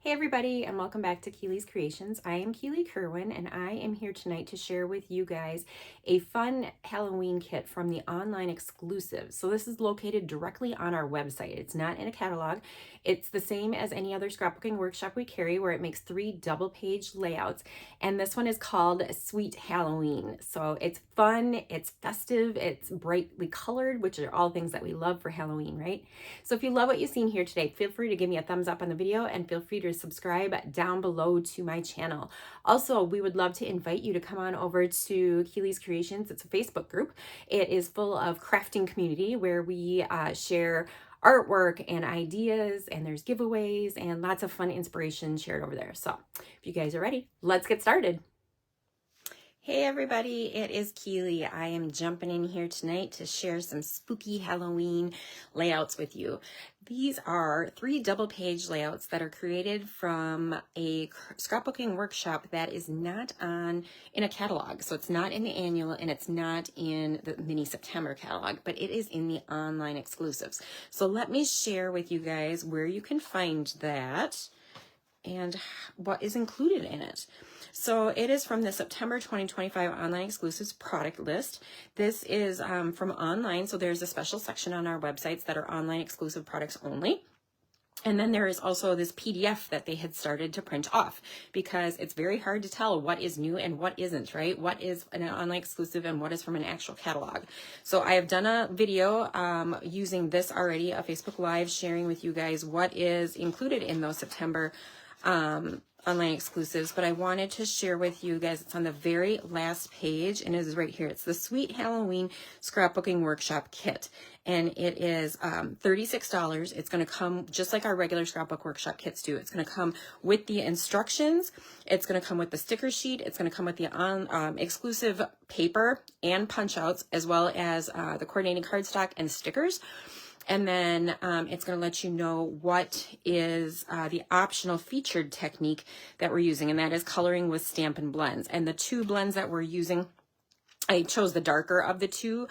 Hey everybody, and welcome back to Keely's Creations. I am Keely Kerwin, and I am here tonight to share with you guys a fun Halloween kit from the online exclusive. So this is located directly on our website. It's not in a catalog. It's the same as any other scrapbooking workshop we carry, where it makes 3 double-page layouts, and this one is called Sweet Halloween. So it's fun, it's festive, it's brightly colored, which are all things that we love for Halloween, right? So if you love what you've seen here today, feel free to give me a thumbs up on the video and feel free to subscribe down below to my channel. Also, we would love to invite you to come on over to Keely's Creations. It's a Facebook group. It is full of crafting community where we share artwork and ideas, and there's giveaways and lots of fun inspiration shared over there. So if you guys are ready, let's get started. Hey everybody, it is Keely. I am jumping in here tonight to share some spooky Halloween layouts with you. These are 3 double-page layouts that are created from a scrapbooking workshop that is not in a catalog. So it's not in the annual and it's not in the mini September catalog, but it is in the online exclusives. So let me share with you guys where you can find that and what is included in it. So it is from the September 2025 online exclusives product list. This is from online, so there's a special section on our websites that are online exclusive products only. And then there is also this PDF that they had started to print off, because it's very hard to tell what is new and what isn't, right? What is an online exclusive and what is from an actual catalog. So I have done a video using this already, a Facebook Live, sharing with you guys what is included in those September online exclusives, but I wanted to share with you guys, it's on the very last page and it is right here. It's the Sweet Halloween Scrapbooking Workshop Kit, and it is $36. It's going to come just like our regular scrapbook workshop kits do. It's going to come with the instructions, it's going to come with the sticker sheet, it's going to come with the exclusive paper and punch outs, as well as the coordinating cardstock and stickers. And then it's going to let you know what is the optional featured technique that we're using, and that is coloring with Stampin' blends. And the 2 blends that we're using, I chose the darker of the 2,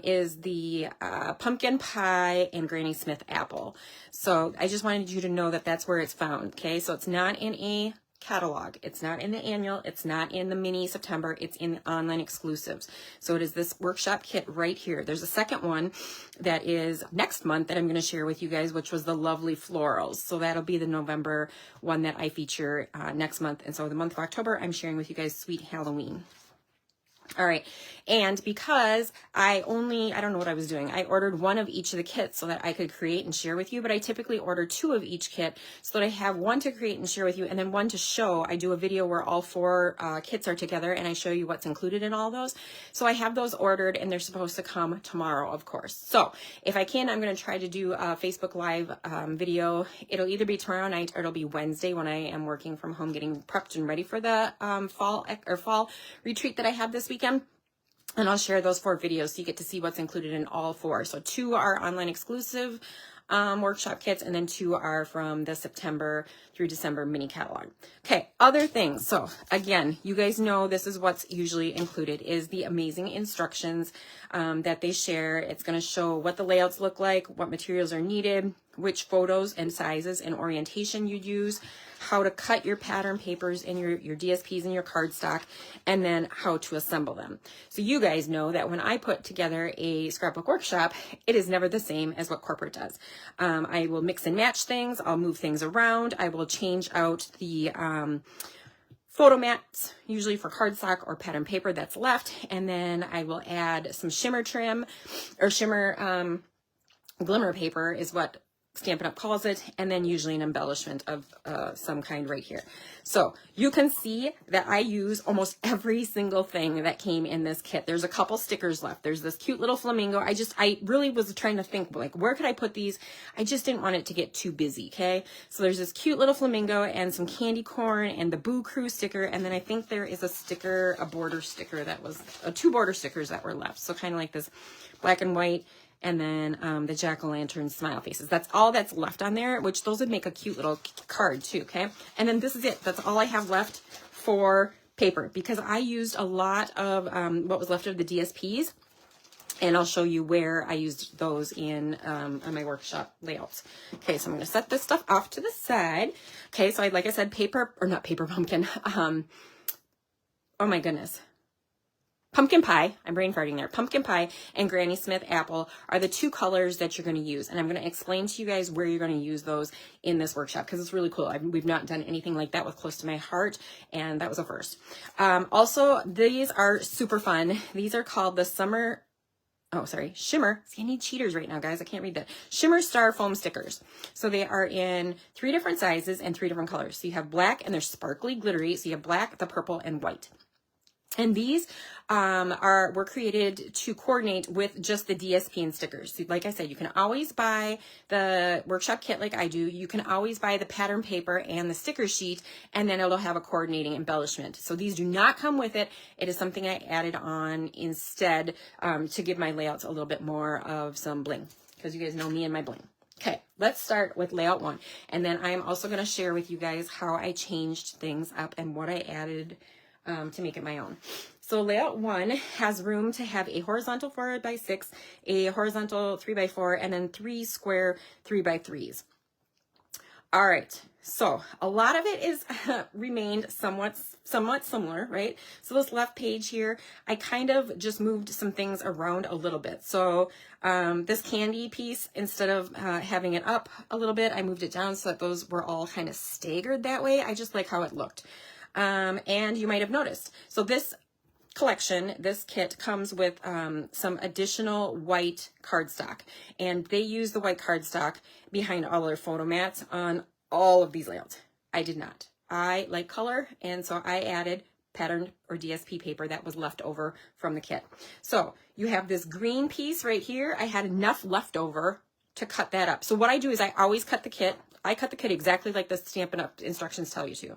is the pumpkin pie and Granny Smith apple. So I just wanted you to know that that's where it's found, okay? So it's not in a catalog, it's not in the annual, it's not in the mini September, it's in the online exclusives. So it is this workshop kit right here. There's a second one that is next month that I'm going to share with you guys, which was the lovely florals. So that'll be the November one that I feature next month. And so the month of October, I'm sharing with you guys Sweet Halloween. All right, and because I don't know what I was doing. I ordered 1 of each of the kits so that I could create and share with you, but I typically order 2 of each kit so that I have 1 to create and share with you, and then 1 to show. I do a video where all 4 kits are together and I show you what's included in all those. So I have those ordered and they're supposed to come tomorrow, of course. So if I can, I'm going to try to do a Facebook Live video. It'll either be tomorrow night or it'll be Wednesday when I am working from home, getting prepped and ready for the fall retreat that I have this weekend. And I'll share those 4 videos so you get to see what's included in all 4. So 2 are online exclusive workshop kits, and then 2 are from the September through December mini catalog. Okay, other things. So again, you guys know this is what's usually included, is the amazing instructions that they share. It's going to show what the layouts look like, what materials are needed, which photos and sizes and orientation you'd use, how to cut your pattern papers and your DSPs and your cardstock, and then how to assemble them. So you guys know that when I put together a scrapbook workshop, it is never the same as what corporate does. I will mix and match things, I'll move things around, I will change out the photo mats, usually for cardstock or pattern paper that's left, and then I will add some shimmer trim, or shimmer glimmer paper is what Stampin' Up calls it, and then usually an embellishment of some kind right here. So you can see that I use almost every single thing that came in this kit. There's a couple stickers left. There's this cute little flamingo. I really was trying to think, like, where could I put these? I just didn't want it to get too busy, okay? So there's this cute little flamingo and some candy corn and the Boo Crew sticker, and then I think there is a border sticker that was, 2 border stickers that were left. So kind of like this black and white, and then the jack-o'-lantern smile faces. That's all that's left on there, which those would make a cute little card too, okay? And then this is it. That's all I have left for paper, because I used a lot of what was left of the DSPs And I'll show you where I used those in on my workshop layouts. Okay, so I'm going to set this stuff off to the side. Okay, so like I said, paper, or not paper pumpkin. Oh my goodness. Pumpkin pie, I'm brain farting there. Pumpkin pie and Granny Smith apple are the two colors that you're going to use. And I'm going to explain to you guys where you're going to use those in this workshop because it's really cool. We've not done anything like that with Close to My Heart, and that was a first. Also, these are super fun. These are called the Shimmer. See, I need cheaters right now, guys. I can't read that. Shimmer Star Foam Stickers. So they are in 3 different sizes and 3 different colors. So you have black, and they're sparkly, glittery. So you have black, the purple, and white. And these were created to coordinate with just the DSP and stickers. So like I said, you can always buy the workshop kit like I do. You can always buy the pattern paper and the sticker sheet, and then it'll have a coordinating embellishment. So these do not come with it. It is something I added on instead to give my layouts a little bit more of some bling, because you guys know me and my bling. Okay, let's start with layout 1. And then I am also going to share with you guys how I changed things up and what I added to make it my own. So layout 1 has room to have a horizontal 4x6, a horizontal 3x4, and then 3 square 3x3s. All right, so a lot of it is remained somewhat similar, right? So this left page here, I kind of just moved some things around a little bit. So this candy piece, instead of having it up a little bit, I moved it down so that those were all kind of staggered that way. I just like how it looked. And you might have noticed. So this collection, this kit comes with some additional white cardstock, and they use the white cardstock behind all their photo mats on all of these layouts. I did not. I like color, and so I added patterned or DSP paper that was left over from the kit. So you have this green piece right here. I had enough left over to cut that up. So what I do is I always cut the kit. I cut the kit exactly like the Stampin' Up instructions tell you to.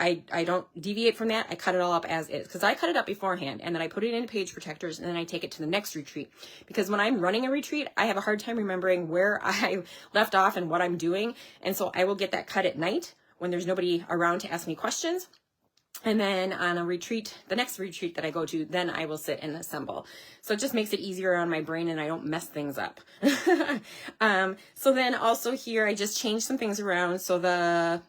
I don't deviate from that. I cut it all up as is, because I cut it up beforehand, and then I put it in page protectors, and then I take it to the next retreat. Because when I'm running a retreat, I have a hard time remembering where I left off and what I'm doing. And so I will get that cut at night when there's nobody around to ask me questions. And then on a retreat, the next retreat that I go to, then I will sit and assemble. So it just makes it easier on my brain, and I don't mess things up. So then also here, I just changed some things around. So the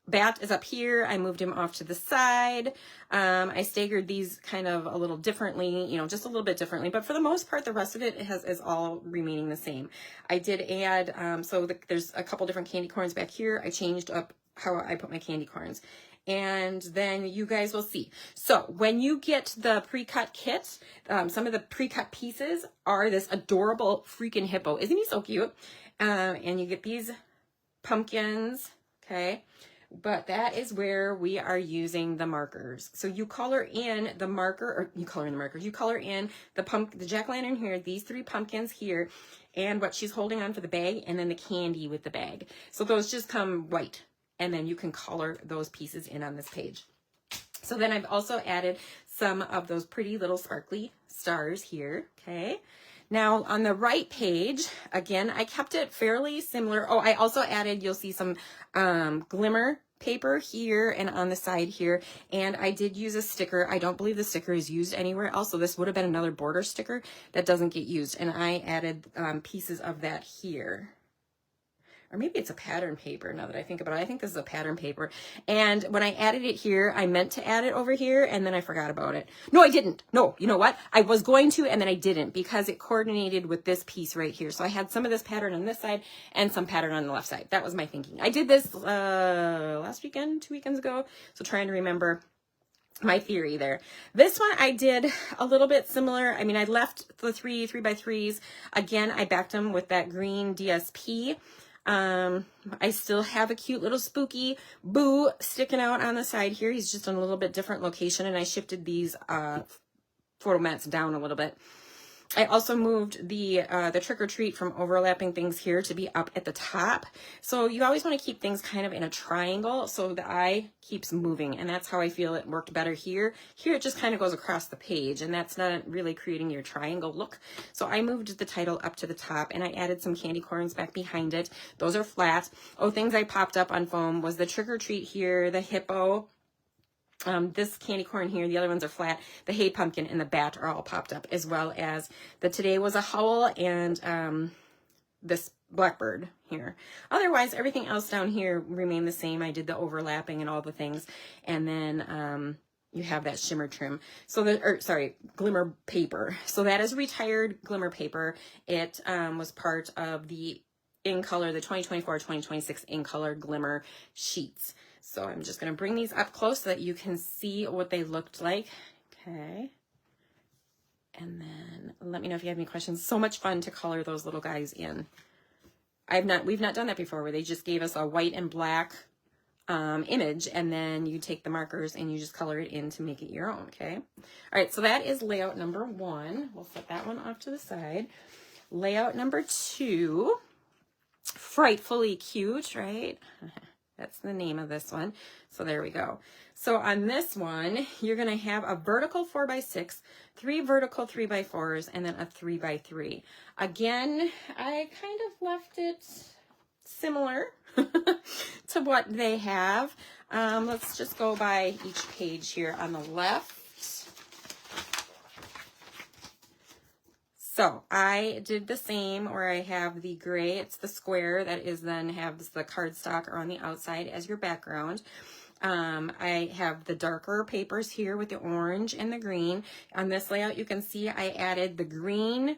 Bat is up here. I moved him off to the side. I staggered these kind of a little differently, you know, just a little bit differently, but for the most part, the rest of it is all remaining the same. I did add, there's a couple different candy corns back here. I changed up how I put my candy corns, and then you guys will see. So when you get the pre-cut kit, some of the pre-cut pieces are this adorable freaking hippo. Isn't he so cute? And you get these pumpkins, okay? But that is where we are using the markers. So you color in the marker, or you color in the markers, you color in the jack-o'-lantern here, these 3 pumpkins here, and what she's holding on for the bag, and then the candy with the bag. So those just come white, and then you can color those pieces in on this page. So then I've also added some of those pretty little sparkly stars here, okay? Now on the right page, again, I kept it fairly similar. Oh, I also added, you'll see some glimmer paper here and on the side here. And I did use a sticker. I don't believe the sticker is used anywhere else. So this would have been another border sticker that doesn't get used. And I added pieces of that here. Or maybe it's a pattern paper now that I think about it. I think this is a pattern paper. And when I added it here, I meant to add it over here, and then I forgot about it. No, I didn't. No, you know what? I was going to, and then I didn't, because it coordinated with this piece right here. So I had some of this pattern on this side and some pattern on the left side. That was my thinking. I did this last weekend, 2 weekends ago. So trying to remember my theory there. This one I did a little bit similar. I mean, I left the 3x3s. Again, I backed them with that green DSP. I still have a cute little spooky Boo sticking out on the side here. He's just in a little bit different location, and I shifted these photo mats down a little bit. I also moved the trick or treat from overlapping things here to be up at the top. So you always want to keep things kind of in a triangle so the eye keeps moving, and that's how I feel it worked better here. Here it just kind of goes across the page, and that's not really creating your triangle look. So I moved the title up to the top, and I added some candy corns back behind it. Those are flat. Oh, things I popped up on foam was the trick or treat here, the hippo, This candy corn here, the other ones are flat. The hay pumpkin and the bat are all popped up, as well as the today was a howl and this blackbird here. Otherwise, everything else down here remained the same. I did the overlapping and all the things. And then you have that shimmer trim. So glimmer paper. So that is retired glimmer paper. It was part of the In Color, the 2024-2026 In Color glimmer sheets. So I'm just going to bring these up close so that you can see what they looked like. Okay. And then let me know if you have any questions. So much fun to color those little guys in. We've not done that before, where they just gave us a white and black image, and then you take the markers and you just color it in to make it your own. Okay. All right. So that is layout number 1. We'll set that one off to the side. Layout number 2, Frightfully Cute, right? That's the name of this one. So there we go. So on this one, you're going to have a vertical 4x6, 3 vertical 3x4s, and then a 3x3. Again, I kind of left it similar to what they have. Let's just go by each page here on the left. So I did the same, where I have the gray, it's the square that is then has the cardstock on the outside as your background. I have the darker papers here with the orange and the green. On this layout, you can see I added the green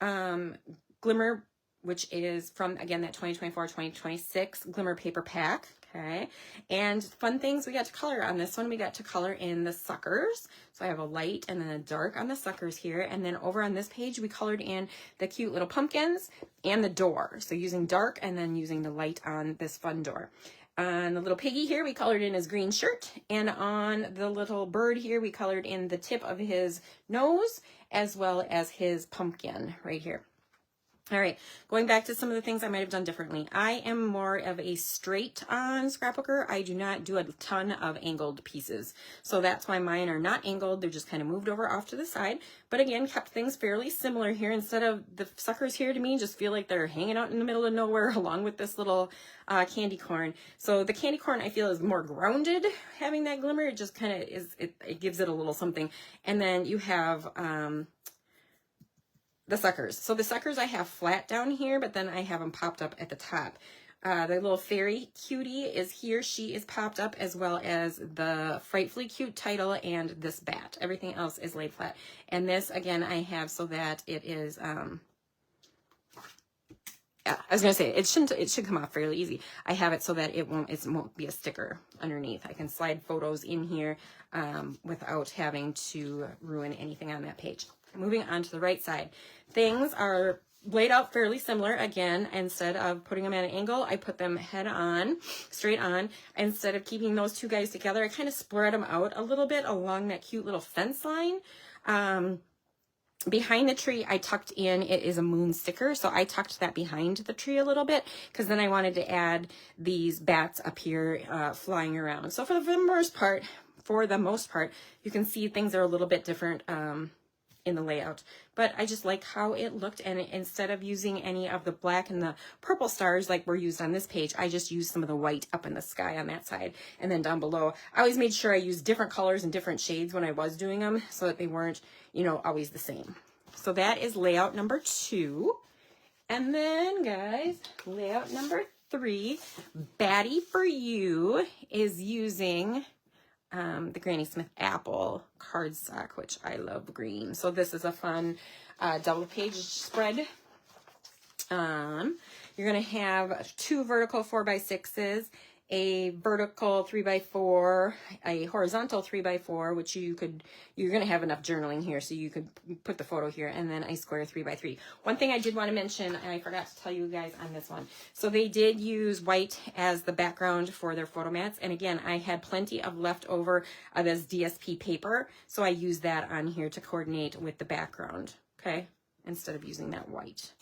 glimmer, which is from, again, that 2024-2026 glimmer paper pack. Okay, and fun things we got to color on this one. We got to color in the suckers. So I have a light and then a dark on the suckers here. And then over on this page, we colored in the cute little pumpkins and the door. So using dark and then using the light on this fun door. On the little piggy here, we colored in his green shirt. And on the little bird here, we colored in the tip of his nose as well as his pumpkin right here. All right, going back to some of the things I might have done differently. I am more of a straight on scrapbooker. I do not do a ton of angled pieces. So that's why mine are not angled. They're just kind of moved over off to the side. But again, kept things fairly similar here. Instead of the suckers here, to me, just feel like they're hanging out in the middle of nowhere along with this little candy corn. So the candy corn, I feel, is more grounded having that glimmer. It just kind of is, it gives it a little something. And then you have the suckers. So the suckers I have flat down here, but then I have them popped up at the top. The little fairy cutie is here. She is popped up, as well as the Frightfully Cute title and this bat. Everything else is laid flat. And this, again, I have so that it is, yeah, I was going to say, it should come off fairly easy. I have it so that it won't be a sticker underneath. I can slide photos in here without having to ruin anything on that page. Moving on to the right side. Things are laid out fairly similar. Again, instead of putting them at an angle, I put them head on, straight on. Instead of keeping those two guys together, I kind of spread them out a little bit along that cute little fence line. Behind the tree, I tucked in, it is a moon sticker, so I tucked that behind the tree a little bit, because then I wanted to add these bats up here flying around. So for the most part, you can see things are a little bit different in the layout, but I just like how it looked. And instead of using any of the black and the purple stars like were used on this page, I just used some of the white up in the sky on that side. And then down below, I always made sure I used different colors and different shades when I was doing them, so that they weren't, you know, always the same. So that is layout number 2. And then, guys, layout number 3, Batty for You, is using the Granny Smith apple cardstock, which I love green. So this is a fun double page spread. You're going to have 2 vertical 4x6s, a vertical 3x4, a horizontal 3x4, which you're going to have enough journaling here, so you could put the photo here, and then a square 3x3. One thing I did want to mention, and I forgot to tell you guys on this one, so they did use white as the background for their photo mats, and again, I had plenty of leftover of this DSP paper, so I used that on here to coordinate with the background, okay, instead of using that white.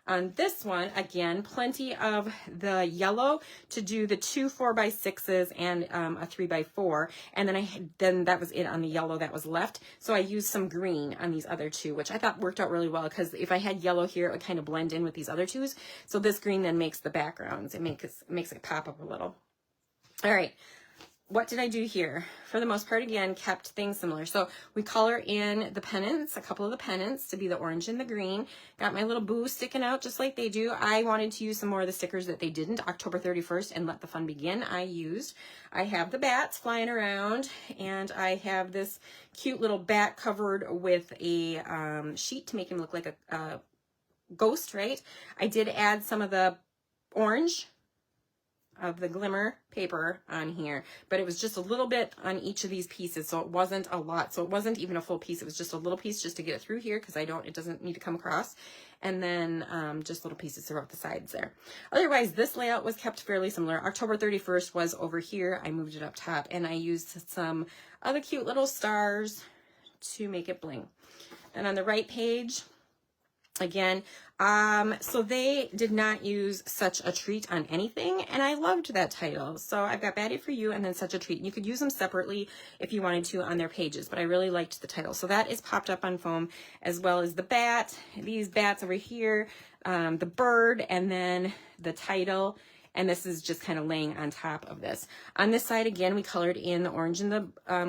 On this one, again, plenty of the yellow to do the 2 4x6s and a 3x4. And then that was it on the yellow that was left. So I used some green on these other 2, which I thought worked out really well, because if I had yellow here, it would kind of blend in with these other 2s. So this green then makes the backgrounds. It makes it pop up a little. All right. what did I do here? For the most part, again, kept things similar. So we color in the pennants, a couple of the pennants to be the orange and the green. Got my little boo sticking out just like they do. I wanted to use some more of the stickers that they didn't. October 31st and Let the Fun Begin I have the bats flying around, and I have this cute little bat covered with a sheet to make him look like a ghost, right? I did add some of the orange of the glimmer paper on here, but it was just a little bit on each of these pieces, so it wasn't a lot. So it wasn't even a full piece, it was just a little piece just to get it through here, because it doesn't need to come across, and then just little pieces throughout the sides there. Otherwise, this layout was kept fairly similar. October 31st was over here. I moved it up top, and I used some other cute little stars to make it bling. And on the right page, again, so they did not use Such a Treat on anything, and I loved that title. So I've got Batty for You and then Such a Treat. You could use them separately if you wanted to on their pages, but I really liked the title. So that is popped up on foam, as well as the bat, these bats over here, the bird, and then the title. And this is just kind of laying on top of this. On this side, again, we colored in the orange and the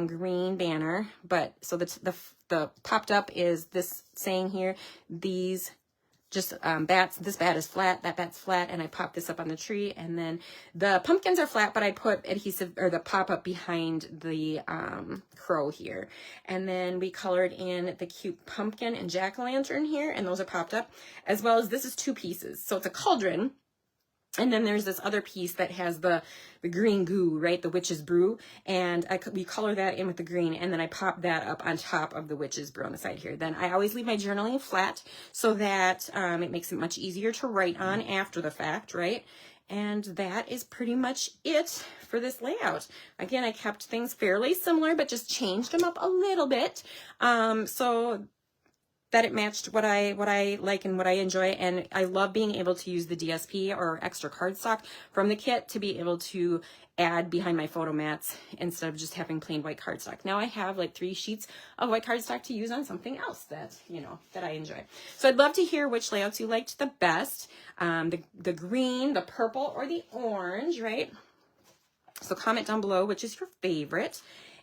green banner, but so the popped up is this saying here, these just bats. This bat is flat, that bat's flat, and I popped this up on the tree. And then the pumpkins are flat, but I put adhesive, or the pop-up behind the crow here. And then we colored in the cute pumpkin and jack-o'-lantern here, and those are popped up, as well as this is 2 pieces. So it's a cauldron, and then there's this other piece that has the green goo, right? The witch's brew. And we color that in with the green, and then I pop that up on top of the witch's brew on the side here. Then I always leave my journaling flat so that it makes it much easier to write on after the fact, right? And that is pretty much it for this layout. Again, I kept things fairly similar, but just changed them up a little bit. So that it matched what I like and what I enjoy. And I love being able to use the DSP or extra cardstock from the kit to be able to add behind my photo mats instead of just having plain white cardstock. Now I have like 3 sheets of white cardstock to use on something else that, that I enjoy. So I'd love to hear which layouts you liked the best. The green, the purple, or the orange, right? So comment down below which is your favorite.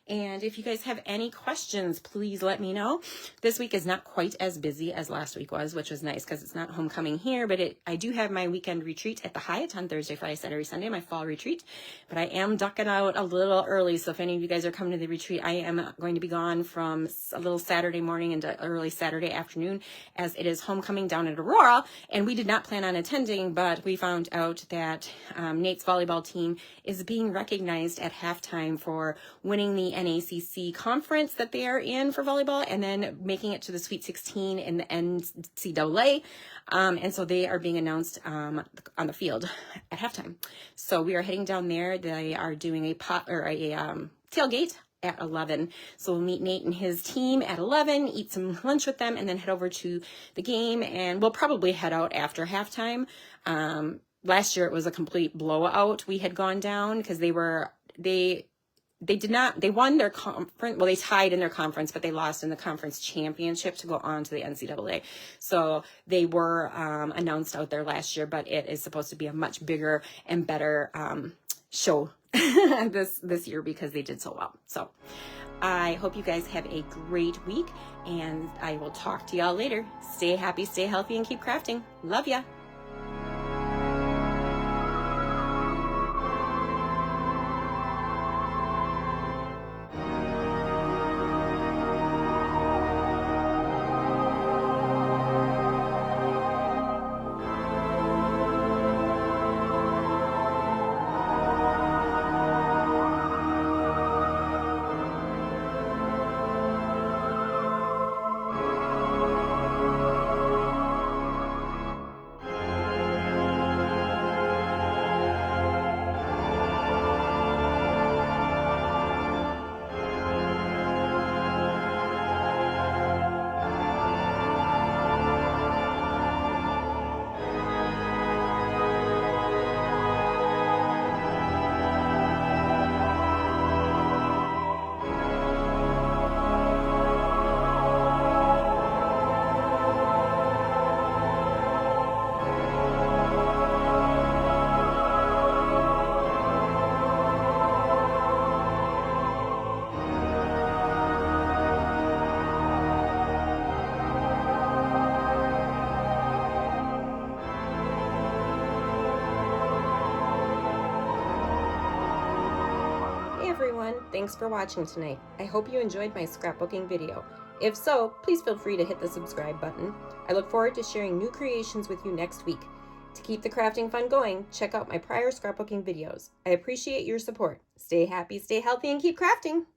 And if you guys have any questions, please let me know. This week is not quite as busy as last week was, which was nice because it's not homecoming here, but I do have my weekend retreat at the Hyatt on Thursday, Friday, Saturday, Sunday, my fall retreat. But I am ducking out a little early, so if any of you guys are coming to the retreat, I am going to be gone from a little Saturday morning into early Saturday afternoon, as it is homecoming down at Aurora, and we did not plan on attending, but we found out that Nate's volleyball team is being recognized at halftime for winning the NACC conference that they are in for volleyball, and then making it to the Sweet 16 in the NCAA. And so they are being announced on the field at halftime. So we are heading down there. They are doing a tailgate at 11. So we'll meet Nate and his team at 11, eat some lunch with them, and then head over to the game. And we'll probably head out after halftime. Last year it was a complete blowout. We had gone down because they won their conference, well, they tied in their conference, but they lost in the conference championship to go on to the NCAA. So they were announced out there last year, but it is supposed to be a much bigger and better show this year because they did so well. So I hope you guys have a great week, and I will talk to y'all later. Stay happy, stay healthy, and keep crafting. Love ya. Hey everyone, thanks for watching tonight. I hope you enjoyed my scrapbooking video. If so, please feel free to hit the subscribe button. I look forward to sharing new creations with you next week. To keep the crafting fun going, check out my prior scrapbooking videos. I appreciate your support. Stay happy, stay healthy, and keep crafting!